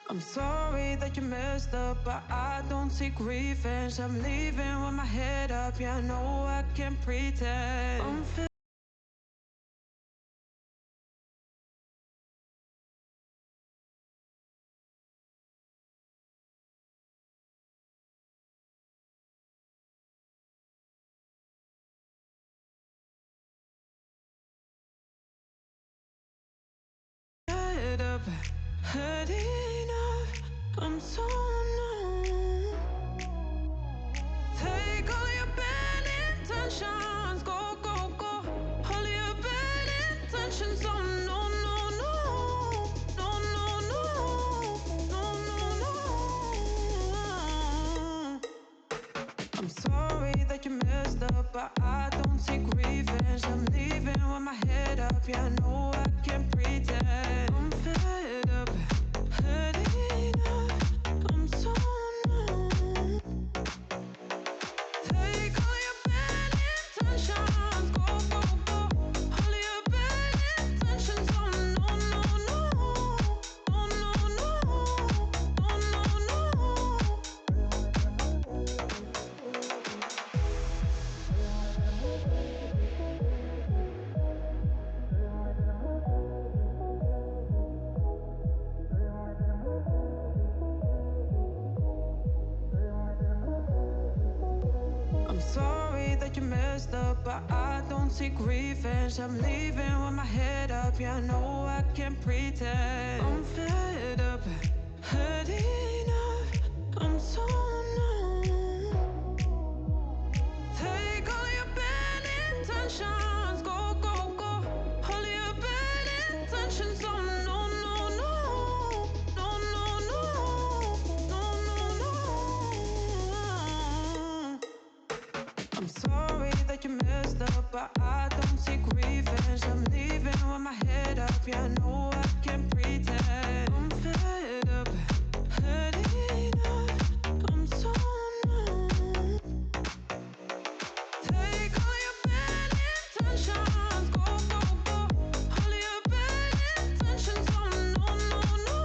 I'm sorry that you messed up, but I don't seek revenge. I'm leaving with my head up, yeah, I know I can't pretend. I'm fed up, had enough, I'm so numb. Take all your bad intentions, go, go, go. All your bad intentions, oh no, no, no. No, no, no. No, no, no. I'm sorry that you messed up, but I don't seek revenge. I'm leaving with my head up, yeah, I know I can't pretend. I'm fed up, had enough, I'm so numb. Take all your bad intentions, go, go, go. All your bad intentions, oh no, no, no. No, no, no. No, no, no. I'm sorry that you messed up, but I don't seek revenge. I'm leaving with my head up, yeah, I know I can't pretend. I'm fed up, had enough, I'm so numb. Take all your bad intentions, go, go, go. All your bad intentions, oh no, no, no. No, no, no. No, no, no. I'm sorry that you messed up, but I don't seek revenge. I'm leaving with my head up, yeah, I know I can't pretend. I'm fed up, had enough, I'm so numb. Take all your bad intentions, go, go, go. All your bad intentions, oh no, no, no.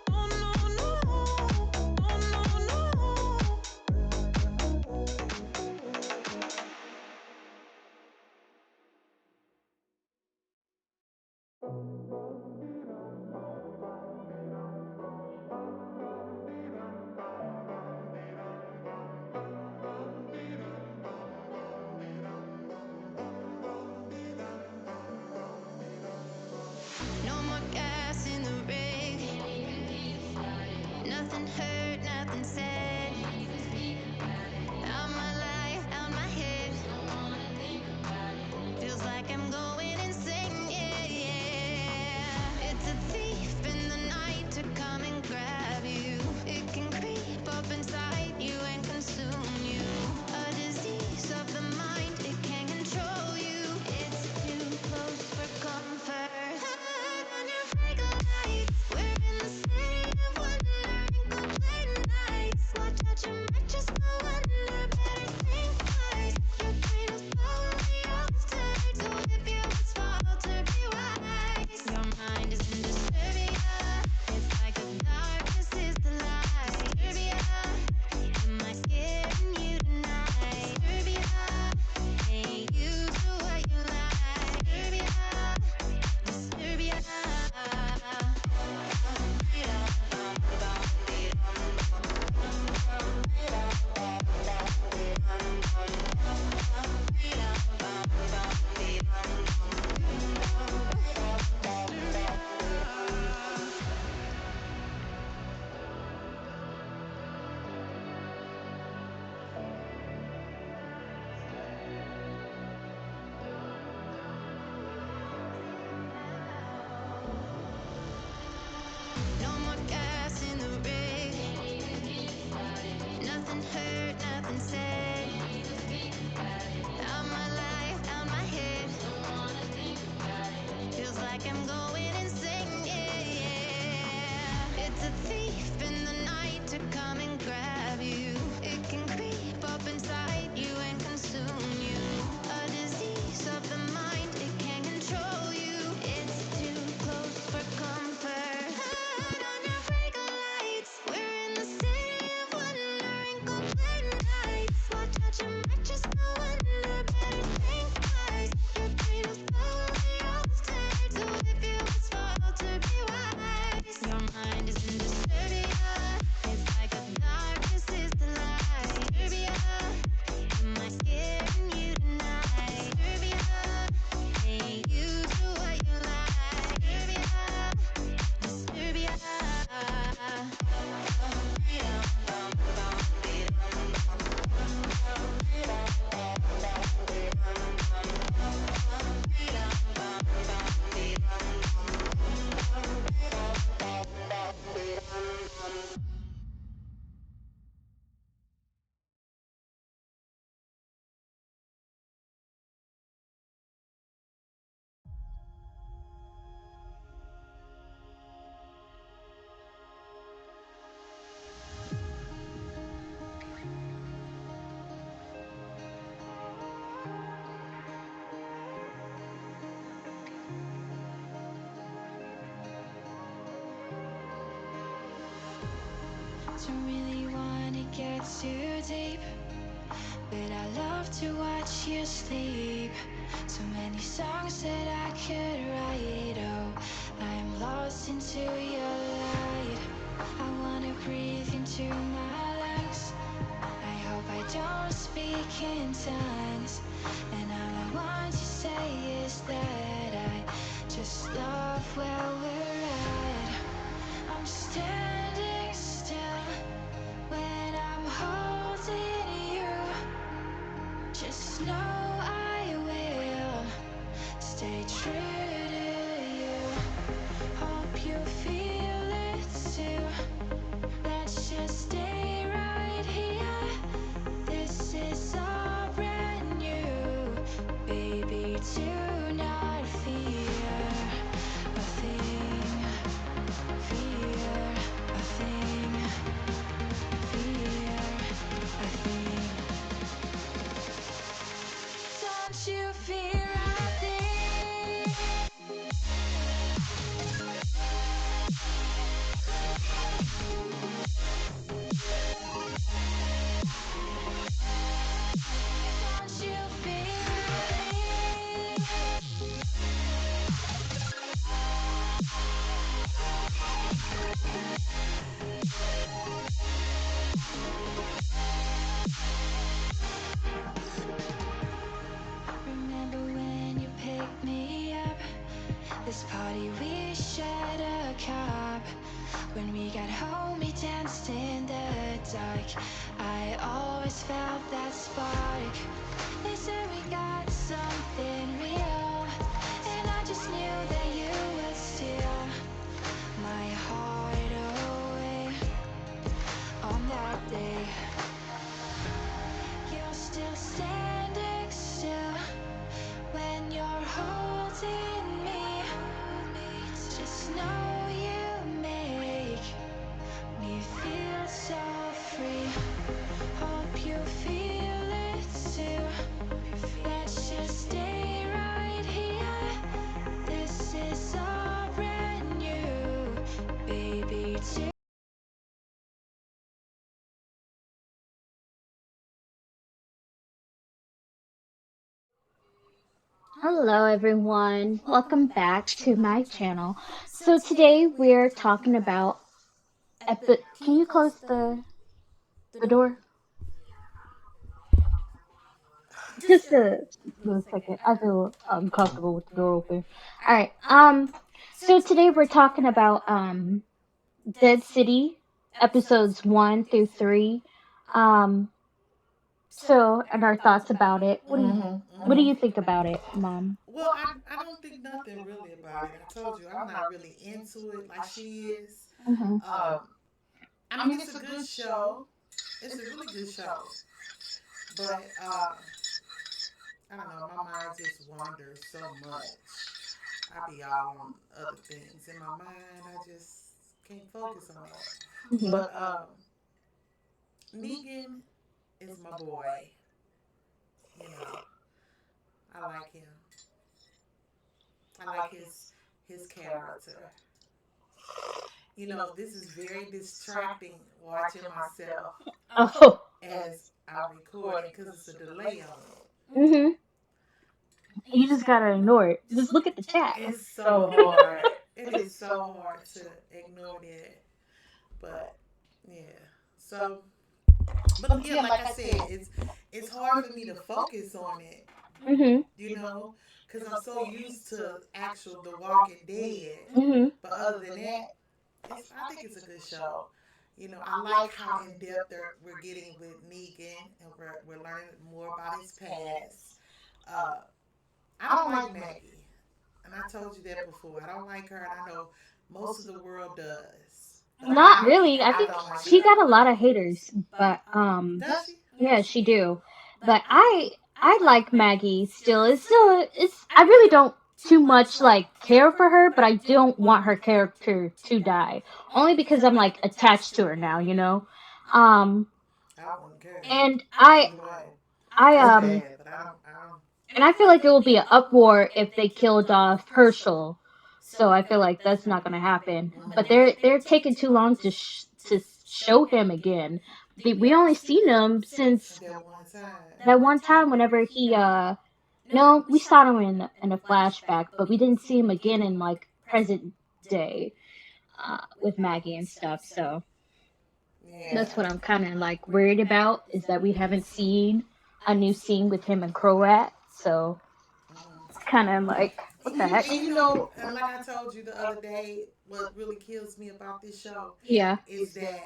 No, no, no. No, no, no. No more gas in the rig. Nothing heard, nothing said. Out my life, out my head. Feels like I'm going insane, yeah, yeah. It's a thief in the night to come and grab you. It can creep up inside you and consume you. A disease of the mind, it can control you. It's too close for comfort. Turn on your fake lights. We're in the city of wonder, incomplete nights. Watch out, you might just go under. Better think twice. Your brain is slowly altered, so if you Don't really wanna get too deep, but I love to watch you sleep. So many songs that I could write. Oh, I'm lost into your light. I wanna breathe into my lungs. I hope I don't speak in tongues. And all I want to say is that I just love where we're at. I'm standing still when I'm holding you. Just know I will stay true to you. Hope you feel it too. Let's just stay right here. This is all brand new. Baby, do not fear a thing. Fear a thing. Fear a thing. Don't you fear a thing. Don't you fear a thing. Remember when you picked me up? This party we shared a cup. When we got home we danced in the dark. I always felt that spark. They said we got something real, and I just knew that you would steal my heart away on that day. You're still standing still when you're holding me. Just know you make me feel so free. Hope you feel it too. Let's just stay right here. This is all brand new. Baby, too. Hello everyone, welcome back to my channel. So today we're talking about can you close the door? Just a second. I feel uncomfortable with the door open. Alright, so today we're talking about Dead City episodes 1 through 3. And our thoughts about it. What do you think about it, Mom? Well, I don't think nothing really about it. I told you I'm not really into it like she is. Mm-hmm. I mean, it's a good show. It's a really good show. But I don't know. My mind just wanders so much. I be all on other things in my mind. I just can't focus on that. Mm-hmm. But Negan is my boy. You know, I like him. I like his character. You know, this is very distracting watching myself Oh. as I record it because it's a delay on it. Mm-hmm. You just gotta ignore it. Just look at the chat. It's so hard. It is so hard to ignore that. But yeah. So, but yeah, like I said, it's hard for me to focus on it. Mm-hmm. You know, because I'm so used to actual The Walking Dead. Mm-hmm. But other than that, I think it's a good show. You know, I like how in depth we're getting with Negan, and we're learning more about his past. Uh, I don't like Maggie, and I told you that before. I don't like her, and I know most of the world does. But Not really. I I think don't like she her. got a lot of haters, but Does she? yeah, she do. But I like Maggie still. It's I really don't too much like care for her, but I don't want her character to die. Only because I'm like attached to her now, you know. Um I wouldn't care. and No, I it's bad, but I don't. and I feel like there will be an uproar if they killed off Herschel. So I feel like that's not gonna happen. But they're taking too long to show him again. We only seen him since That one time. that one time whenever he no, we saw him in a flashback, but we didn't see him again in like present day with Maggie and stuff. So that's Yeah. what I'm kind of like worried about, is that we haven't seen a new scene with him and Croat. So it's kind of like, what the heck? And like I told you the other day, what really kills me about this show Yeah. is that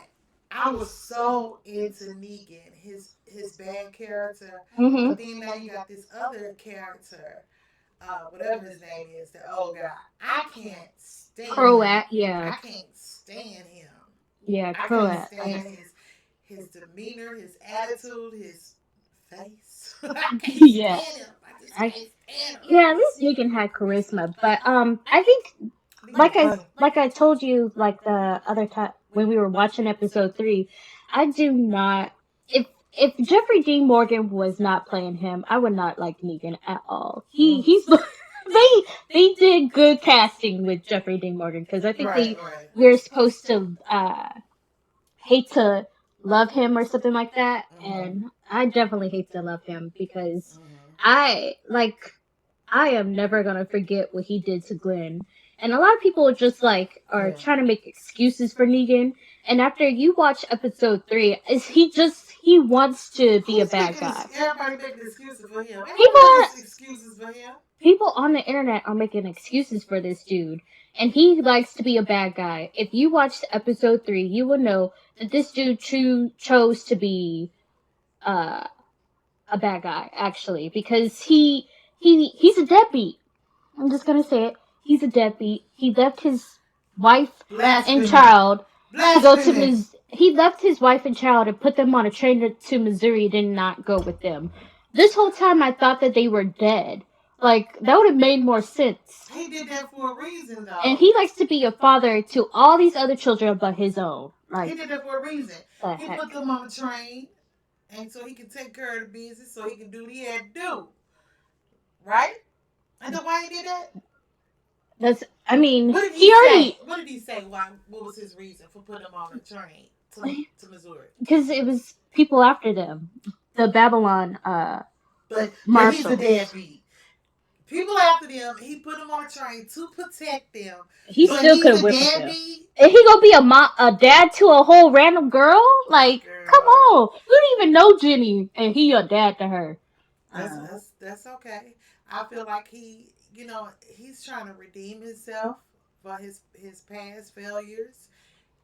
I was so into Negan, his bad character, Mhm. but then now you got this other character, whatever his name is, the old guy. I can't stand him. Croat. Yeah. I can't stand him. Yeah. I can't Croat. stand his demeanor, his attitude, his face. I can't Yeah. stand him. I just I can't stand him. Yeah, at least Negan had charisma, but I think Negan funny. like I told you like the other time when we were watching episode 3, I do not, if Jeffrey Dean Morgan was not playing him, I would not like Negan at all. He's they did good casting with Jeffrey Dean Morgan, because I think Right, right. we're supposed to hate to love him or something like that, Mhm. and I definitely hate to love him because Mhm. I am never gonna forget what he did to Glenn. And a lot of people just like are Yeah. trying to make excuses for Negan. And after you watch episode 3, is he wants to be a Who's bad making guy. everybody making excuses for him? People Everybody are makes excuses for him. people on the internet are making excuses for this dude, and he likes to be a bad guy. If you watched episode 3, you will know that this dude chose to be uh, a bad guy, actually, because he's a deadbeat. I'm just gonna say it. He's a deadbeat. He left his wife and Blasphemy. child to go to Blasphemy. He left his wife and child and put them on a train to Missouri. Did not go with them. This whole time, I thought that they were dead. Like, that would have made more sense. He did that for a reason, though. And he likes to be a father to all these other children but his own. He Like, did that for a reason. the He heck? put them on the train, and so he could take care of the business, so he could do what he had to do. Right? And then why he did that? I mean, What did he already, say? What did he say? Why? What was his reason for putting them on the train to Missouri? because it was people after them. The Babylon, But he's Marshall. a deadbeat. People after them, he put them on a train to protect them. He But still he's could a have whipped them. deadbeat. And he gonna be a dad to a whole random girl? Like, Girl. come on. You don't even know Jenny, and he a dad to her. That's okay. I feel like he's trying to redeem himself for his past failures,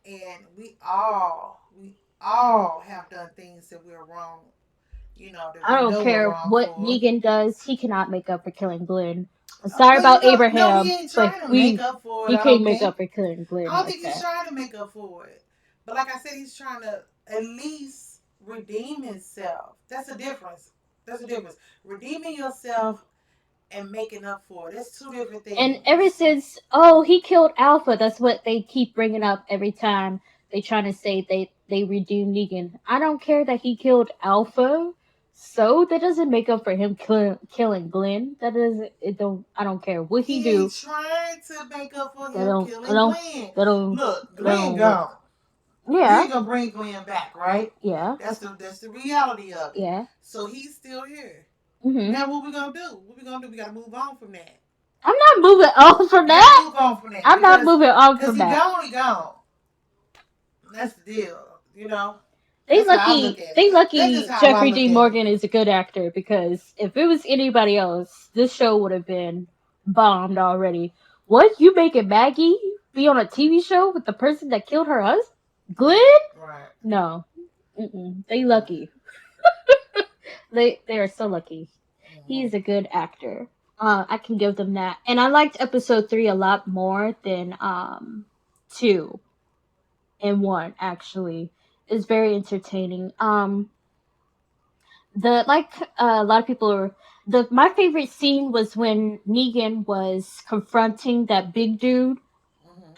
and we all have done things that we're wrong. That I we don't know we're care wrong what for. Negan does. He cannot make up for killing Glenn. I'm sorry Well, about Abraham, he ain't trying but to make up for it. he I can't don't make think. up for killing Glenn I don't like think he's that. trying to make up for it. But like I said, he's trying to at least redeem himself. That's the difference. Redeeming yourself and making up for it. That's two different things. And ever since, he killed Alpha, that's what they keep bringing up every time they trying to say they redeem Negan. I don't care that he killed Alpha, so that doesn't make up for him killing Glenn. That doesn't. I don't care what he do. He's trying to make up for That him don't. killing That don't. Glenn. That don't. Look, that Glenn don't- gone. You Yeah. ain't gonna bring Glenn back, right? Yeah. That's the reality of it. Yeah. So he's still here. Mhm. Now what we gonna do? We gotta move on from that. I'm not moving on from We that. gotta move on from that. I'm not moving on Because from he that. gone. That's the deal. They That's how I lucky. look at it. They lucky. That's just how I Jeffrey look Dean at it. Morgan is a good actor, because if it was anybody else, this show would have been bombed already. What, you making Maggie be on a TV show with the person that killed her husband, Glenn? Right. No. They lucky. they are so lucky. He is a good actor. I can give them that. And I liked episode 3 a lot more than 2 and 1, actually. It's very entertaining. A lot of people are, my favorite scene was when Negan was confronting that big dude.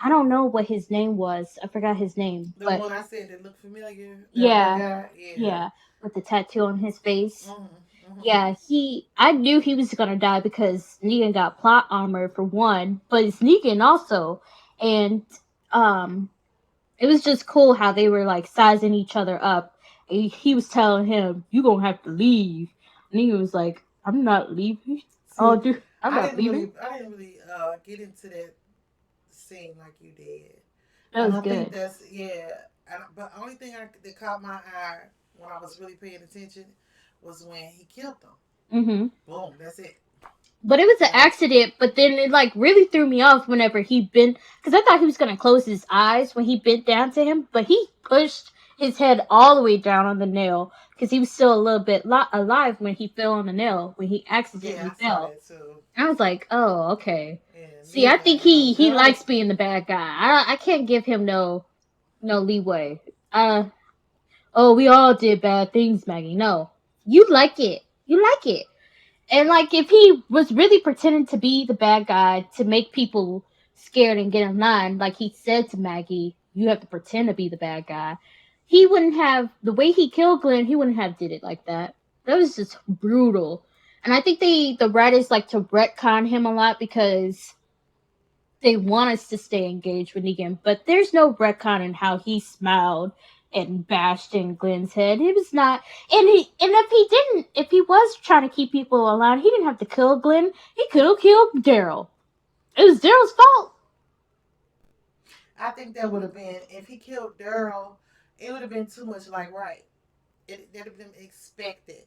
I don't know what his name was. I forgot his name. The but one I said that looked familiar. Yeah. That guy? yeah, with the tattoo on his face. Mm-hmm. Yeah, I knew he was gonna die because Negan got plot armor for one, but it's Negan also, and It was just cool how they were like sizing each other up. He was telling him, "You gonna have to leave," and he was like, "I'm not leaving. Oh, See, dude, I'm not leaving." I didn't really get into that scene like you did. That was I think good. that's yeah. But only thing that caught my eye when I was really paying attention was when he killed them. Hmm. Boom, that's it. But it was an And accident. But then it like really threw me off whenever he bent, because I thought he was gonna close his eyes when he bent down to him, but he pushed his head all the way down on the nail because he was still a little bit alive when he fell on the nail when he yeah, accidentally I saw fell. that too. I was like, oh, okay. And See, I Negan think like, oh he no. likes being the bad guy. I can't give him no leeway. Oh, we all did bad things, Maggie. No, you like it. You like it. And like, if he was really pretending to be the bad guy to make people scared and get in line, like he said to Maggie, you have to pretend to be the bad guy. He wouldn't have the way he killed Glenn. He wouldn't have did it like that. That was just brutal. And I think the writers like to retcon him a lot because they want us to stay engaged with Negan, but there's no retcon in how he smiled and bashed in Glenn's head. It was not, and if he was trying to keep people alive, he didn't have to kill Glenn. He could have killed Daryl. It was Daryl's fault. I think that would have been if he killed Daryl, it would have been too much like right. That would have been expected.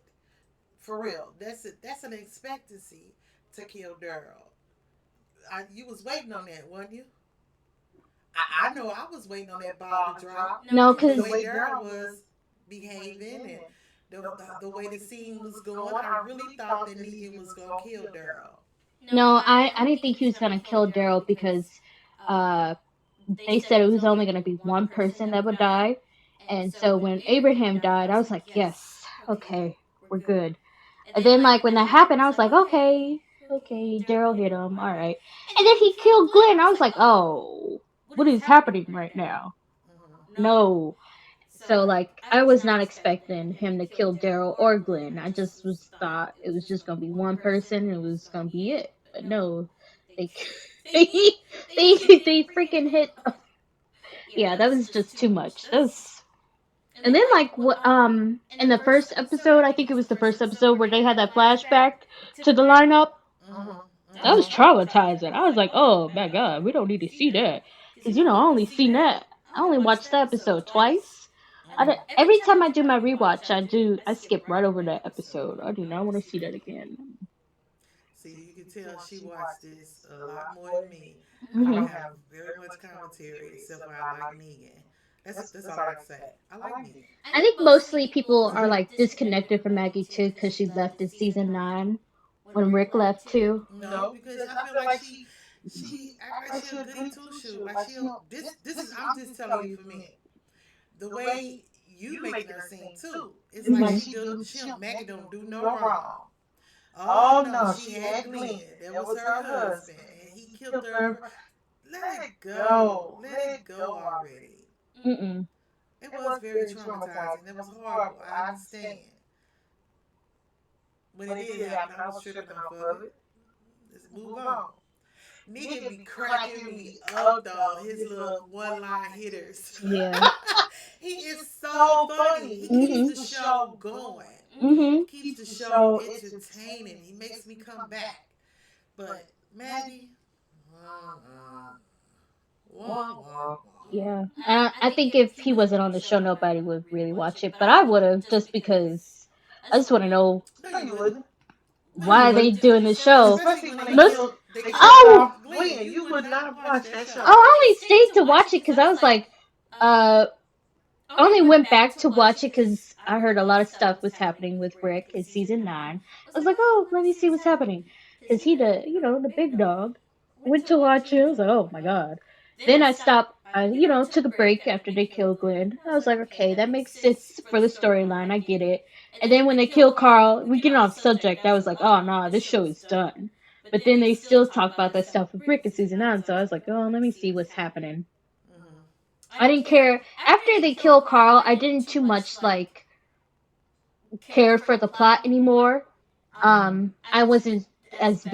For real. That's an expectancy to kill Daryl. You was waiting on that, wasn't you? I know I was waiting on that ball to drop. No, The because way Daryl was behaving and the way the scene was going, I really thought that Negan was gonna kill Daryl. no, I didn't think he was gonna kill Daryl because uh they said it was only gonna be one person that would die, and so when Abraham died, I was like, yes, okay, we're good. And then, like, when that happened, I was like, okay, Daryl hit him, alright. And then he killed Glenn. I was like, oh, what is happening right now? Hmm. No. So, like, I was not expecting him to kill Daryl or Glenn. I just was thought it was just gonna be one person and it was gonna be it. But no, they they they freaking hit. Yeah, that was just too much. That was. And then, like, in the first episode, I think it was the first episode where they had that flashback to the lineup. Hmm. That was Hmm. traumatizing. I was like, oh my god, we don't need to see that. Because, I only seen that. I only watched that episode twice. Every time I do my rewatch, I skip right over that episode. I do not want to see that again. See, you can tell she watched this a lot more than me. I don't Hmm. have very much commentary except for I like Negan. That's all I can say. I like Negan. I think mostly people are like disconnected from Maggie too because she left in season 9 when Rick left too. No, because I feel like she act like she a goody two shoe. Like she don't this is I'm just telling you for me. The way you making her seem too. It's like Hmm. she don't Maggie don't do no wrong. Oh no, she had Glenn. That was her husband. And he killed her. Let it go. Let it go already. Mm-mm. It was very traumatizing. It was horrible. I understand. When it did happen, I was tripping off of it. Let's move on. Nigga be cracking me up though. His little one line hitters. Yeah. He is so funny. He keeps Mhm. the show going. Mhm. Keeps the show entertaining. He makes me come back. But Maggie, wah, wah, wah, wah. Yeah. I think if he wasn't on the show, nobody would really watch it. But I would have just because I just want to know No, you wouldn't. No, you why they wouldn't. doing the show. Especially when Most. they killed Oh. off Glenn. You would not have watched that Oh, show. I only stayed to watch it because I was like, uh, I only went back to watch it because I heard a lot of stuff was happening with Rick in season 9. I was like, oh, let me see what's happening. Because he the big dog. Went to watch it. I was like, oh my god. Then I stopped, took a break after they killed Glenn. I was like, okay, that makes sense for the storyline. I get it. And then when they killed Carl, we get off subject. I was like, oh no, this show is done. But then they still talk about that stuff with Rick in season 9. So I was like, oh, let me see what's happening. Mhm. I didn't care. After they killed Carl, I didn't too much like care for the plot anymore. I wasn't as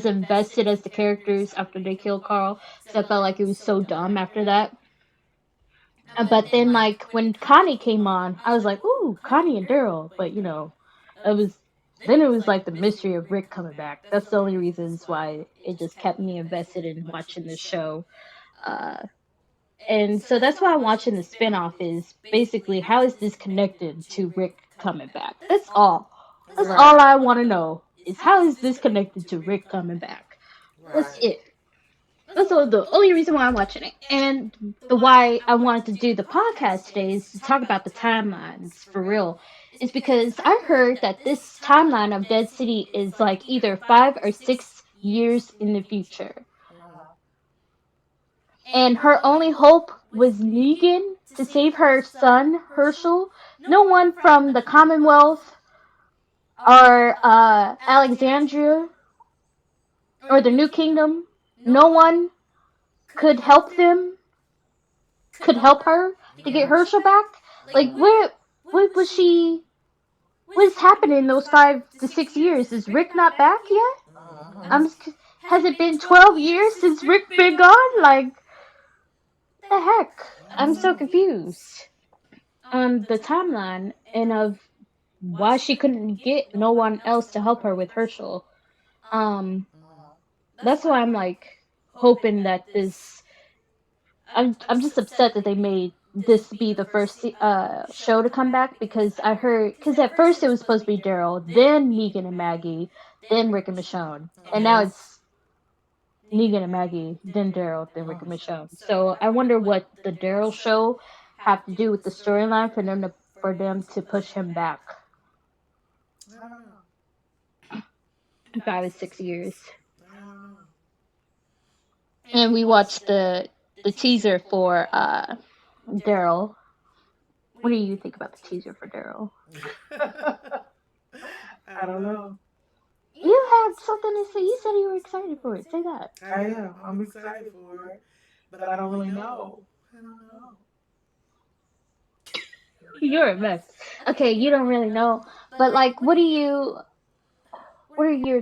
invested as the characters after they killed Carl, so I felt like it was so dumb after that. But then, like, when Connie came on, I was like, ooh, Connie and Daryl. But, it was, then it was like the mystery of Rick coming back. That's the only reasons why it just kept me invested in watching the show. Uh, and so that's why I'm watching the spinoff is basically how is this connected to Rick coming back? That's all. That's Right. all I want to know is how is this connected to Rick coming back? That's Right. it. That's the only reason why I'm watching it. And the why I wanted to do the podcast today is to talk about the timelines for real. Is because I heard that this timeline of Dead City is like either 5 or 6 years in the future. Uh-huh. And her only hope was Negan to save her son, Herschel. No one from the Commonwealth or Alexandria or the New Kingdom, no one could help them, could help her to get Herschel back. Like, what was she? What's happening in those 5 to 6 years? Is Rick not back yet? Uh-huh. I'm. Has it been 12 years since Rick been gone? Like, the heck? I I'm don't so know. confused on the timeline and of why she couldn't get no one else to help her with Herschel. Um, Uh-huh. that's why I'm like hoping that this. I'm just upset that they made this be the first show to come back because I heard because at first it was supposed to be Daryl, then Negan and Maggie, then Rick and Michonne, and now Uh-huh. it's Negan and Maggie, then Daryl, then Rick and Michonne. So I wonder what the Daryl show have to do with the storyline for them to push him back I don't know. 5 or 6 years. I don't know. And we watched the teaser for Daryl. What do you think about the teaser for Daryl? I don't know. You had something to say. You said you were excited for it. Say that. I am. I'm excited for it, but I don't really know. I don't know. You're a mess. Okay, you don't really know, but like, what are your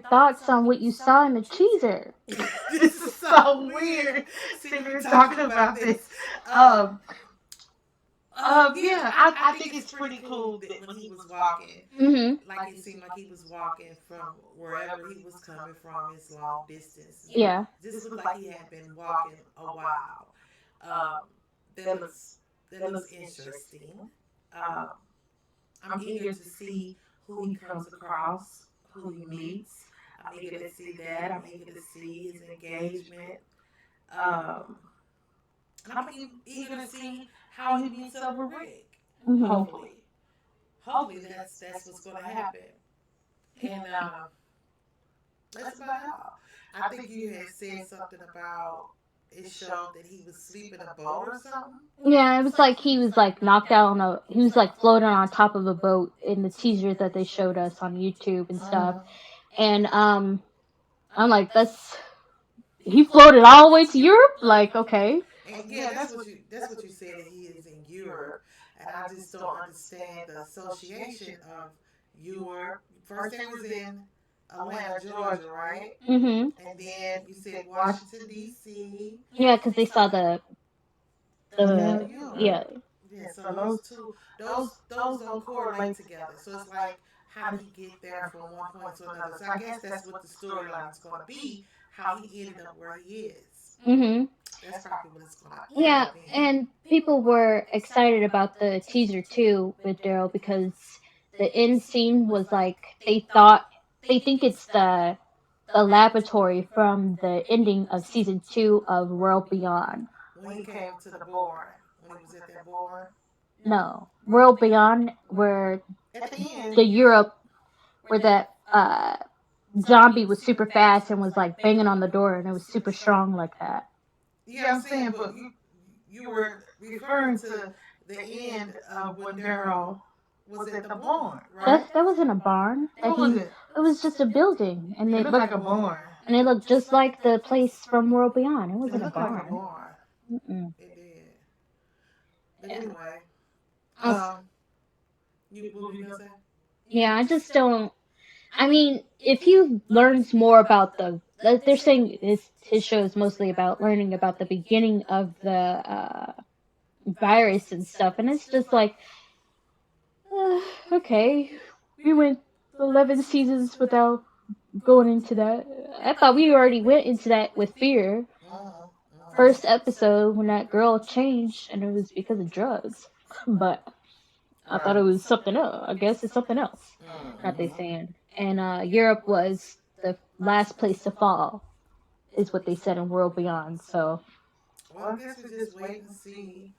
thoughts on what you saw in the teaser? This is so weird. Sitting here talking about this. Um, yeah, I think it's pretty cool that when he was walking, Mhm. like it seemed like he was walking from wherever he was coming from, his long distance. Yeah. This looked like he had been walking a while. Um, that looks interesting. Um, I'm eager to see who he comes across, who he meets. I'm eager to see that. I'm eager to see his engagement. Um, and I'm eager to see how he meets up with Rick. Mhm. Hopefully that's what's going to happen. And that's about all. I think you had said something about it showed that he was sleeping in a boat or something. Yeah, it was like he was like knocked out on a. He was like floating on top of a boat in the teaser that they showed us on YouTube and stuff. Uh-huh. And I'm like, he floated all the way to Europe. Like, okay. And yeah, that's what you said that he is in Europe, and I just don't understand the association of Europe. First, they was in Atlanta, Georgia, right? Mhm. And then you said Washington D.C. Yeah, because they saw Now the Europe. yeah. Yeah, so those two, those don't correlate together. So it's like, how did he get there from one point to another? So I guess that's what the storyline is going to be. How he ended up where he is. Mhm. That's probably what it's going to end Yeah, up being. and people were excited about the teaser too with Daryl because the end scene was like they think it's the laboratory from the ending of season 2 of World Beyond. When he came to the board, when he was at that board, No, World Beyond where at the end, the Europe where that zombie was super fast and was like banging on the door and it was super strong like that. yeah, I'm saying, but you were referring to the end of when Daryl was at the barn, right? That wasn't a barn. What was it? It was just a building, and It looked like a barn. it looked just like the place from World Beyond. It It wasn't a looked like a barn. barn. Mm-mm. It did. But Yeah. anyway, Uh, what were you gonna say? yeah, I just don't. I mean, if he learns more about they're saying his show is mostly about learning about the beginning of virus and stuff, and it's just like, okay, we went 11 seasons without going into that. I thought we already went into that with Fear. First episode when that girl changed, and it was because of drugs. But I thought it was something else. I guess it's something else that they saying. And Europe was the last place to fall, is what they said in World Beyond. So Well, I guess we just wait and see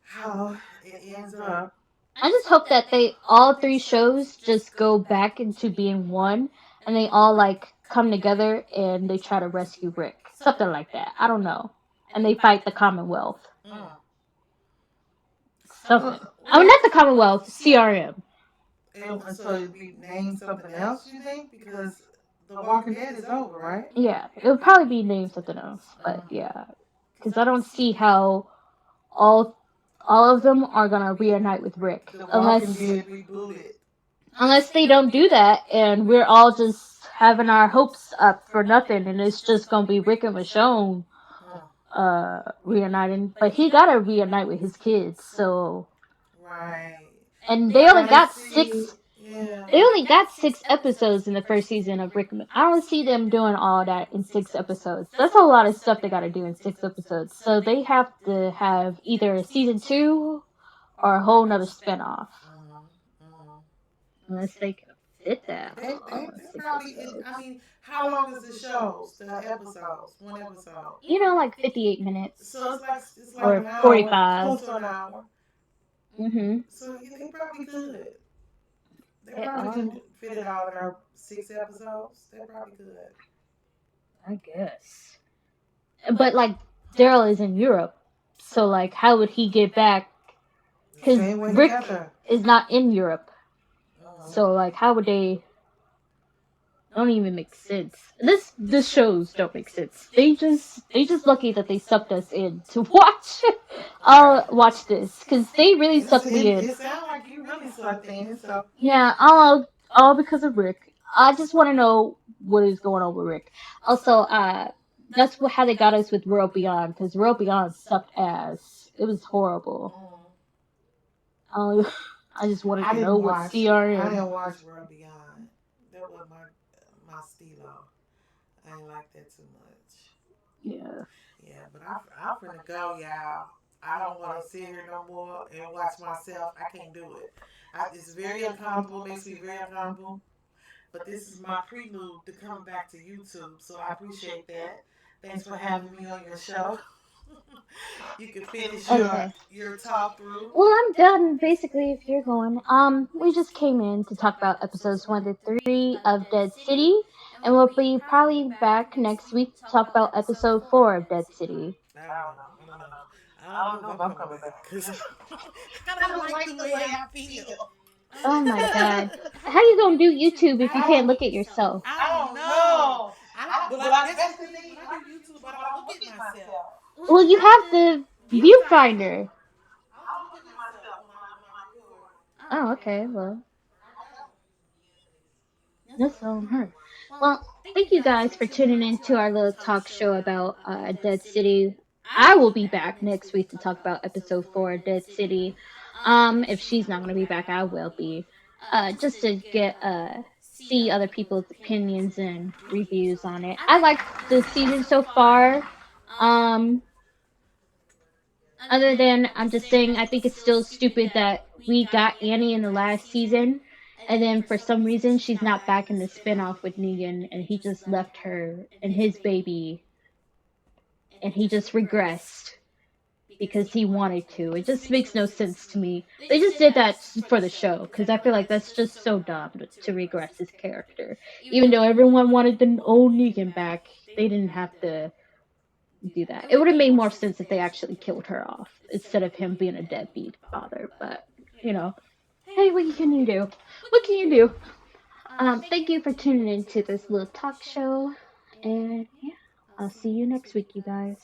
how it ends up. I just hope that they all three shows just go back into being one, and they all like come together and they try to rescue Rick, something like that. I don't know, and they fight the Commonwealth, Mm. something. I mean, not the Commonwealth, CRM. And so it'd be named something else, you think? Because The Walking Dead is over, right? Yeah, it would probably be named something else, but yeah, because I don't see how all all of them are gonna reunite with Rick The Walking unless Dead rebooted. they don't do that, and we're all just having our hopes up for nothing, and it's just gonna be Rick and Michonne reuniting. But he gotta reunite with his kids, so Right. and they only got see. six. Yeah. They only got 6 episodes in the first season of Rick. I don't see them doing all that in 6 episodes. That's a lot of stuff they gotta do in 6 episodes. So they have to have either a season 2 or a whole nother spinoff. Unless they can fit that. They probably, I mean, how long is the shows, the episodes? One episode? Like 58 minutes. So it's like Or an hour, 45. close to an hour. Mm-hmm. So they probably could. They Yeah, probably could fit it all in our 6 episodes. They probably could. I guess. But, like, Daryl is in Europe. So, like, how would he get back? Because Same way Rick together. is not in Europe. So, like, how would they... Don't even make sense. This shows don't make sense. They just lucky that they sucked us in to watch. I'll watch this because they really sucked me in. It sounds like you really sucked in. So Yeah, all because of Rick. I just want to know what is going on with Rick. Also, that's how they got us with World Beyond, because World Beyond sucked ass. It was horrible. I just wanted to know what I CRM. didn't watch World Beyond. That was my stilo. I didn't like that too much. Yeah. Yeah, but I'm finna go, y'all. I don't want to sit here no more and watch myself. I can't do it. It's very uncomfortable. Makes me very uncomfortable. But this is my prelude to coming back to YouTube, so I appreciate that. Thanks for having me on your show. You can finish Okay. your talk through. Well, I'm done, basically, if you're going. We just came in to talk about episodes 1 to 3 of Dead City, and we'll be probably back next week to talk about episode 4 of Dead City. I don't know if I'm coming back because I don't like the way I feel. Oh my god. How you gonna do YouTube if you can't look at yourself? I don't know. That's the thing. I do YouTube, but I don't look at myself. Well, you have the viewfinder. I don't look at myself when Oh, okay, well. That's on her. Well, thank you guys for tuning in to our little talk show about Dead City. I will be back next week to talk about episode 4 of Dead City. If she's not gonna be back, I will be. Just to get see other people's opinions and reviews on it. I like the season so far. Other than I'm just saying, I think it's still stupid that we got Annie in the last season, and then for some reason she's not back in the spinoff with Negan, and he just left her and his baby, and he just regressed because he wanted to. It just makes no sense to me. They just did that for the show, because I feel like that's just so dumb to regress his character. Even though everyone wanted the old Negan back, they didn't have to do that. It would have made more sense if they actually killed her off instead of him being a deadbeat father. But hey, what can you do? What can you do? Thank you for tuning in to this little talk show, and yeah, I'll see you next week, you guys.